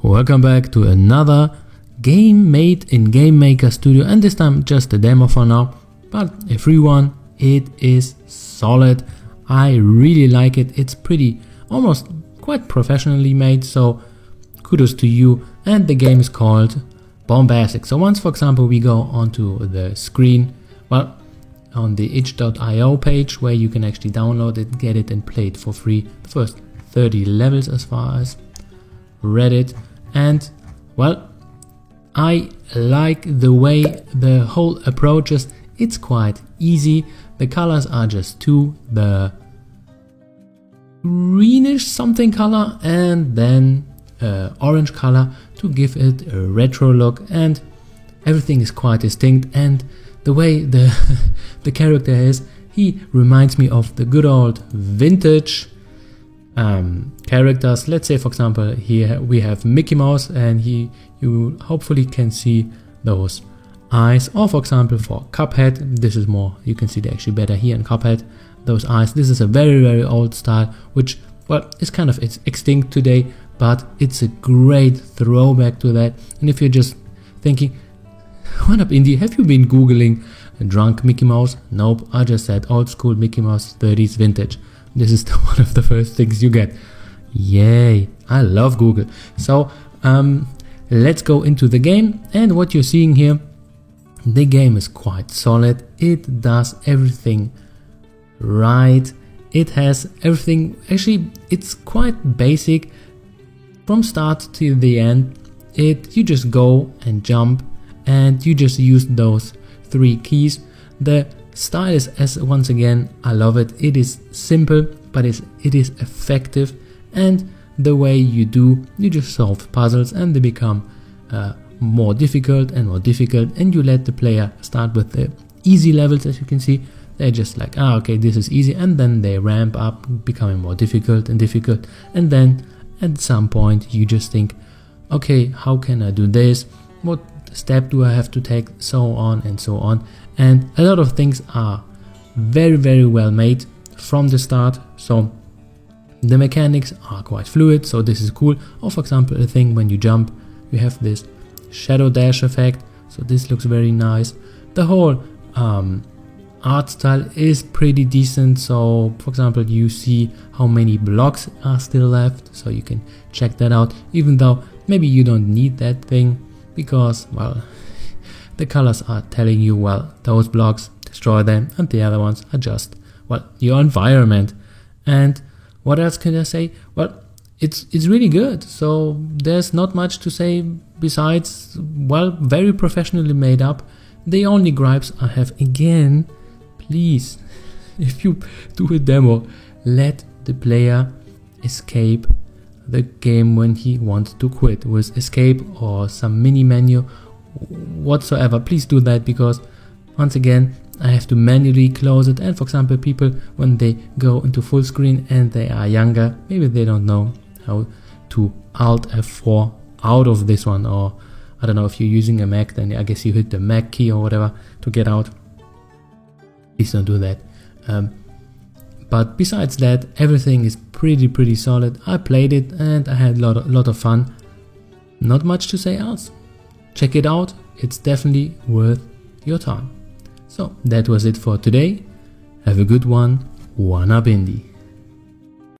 Welcome back to another game made in Game Maker Studio, and this time just a demo for now, but a free one. It is solid. I really like it. It's pretty, almost quite professionally made, so kudos to you. And the game is called Bombastic. So once, for example, we go onto the screen, well, on the itch.io page where you can actually download it, get it and play it for free. The first 30 levels as far as read it, and well, I like the way the whole approach is. It's quite easy. The colors are just two, the greenish something color and then orange color to give it a retro look, and everything is quite distinct. And the way the character is, he reminds me of the good old vintage characters. Let's say, for example, here we have Mickey Mouse, and you hopefully can see those eyes. Or for example, for Cuphead, this is more, you can see they actually better here in Cuphead, those eyes. This is a very old style, which, well, is kind of, it's extinct today, but it's a great throwback to that. And if you're just thinking, what up indie, have you been googling drunk Mickey Mouse? Nope, I just said old school Mickey Mouse 30s vintage. This is one of the first things you get. Yay, I love Google. So let's go into the game, and what you're seeing here, the game is quite solid. It does everything right. It has everything, actually it's quite basic from start to the end. You just go and jump, and you just use those three keys. The style is, as once again, I love it. It is simple, but it is effective, and the way you just solve puzzles, and they become more difficult and more difficult, and you let the player start with the easy levels. As you can see, they're just like, okay, this is easy, and then they ramp up, becoming more difficult and difficult, and then at some point you just think, okay, how can I do this? What step do I have to take? So on and so on. And a lot of things are very well made from the start, so the mechanics are quite fluid, so this is cool. Or for example, a thing when you jump, you have this shadow dash effect, so this looks very nice. The whole art style is pretty decent, so for example, you see how many blocks are still left, so you can check that out, even though maybe you don't need that thing, because, well, the colors are telling you, well, those blocks, destroy them, and the other ones are just, well, your environment. And what else can I say? Well, it's really good, so there's not much to say besides, well, very professionally made up. The only gripes I have, again, please, if you do a demo, let the player escape the game when he wants to quit, with escape or some mini menu whatsoever. Please do that, because once again, I have to manually close it. And for example, people, when they go into full screen and they are younger, maybe they don't know how to Alt F4 out of this one, or I don't know, if you're using a Mac, then I guess you hit the Mac key or whatever to get out. Please don't do that. But besides that, everything is pretty solid. I played it and I had a lot of fun. Not much to say else. Check it out, it's definitely worth your time. So that was it for today. Have a good one. One up indie.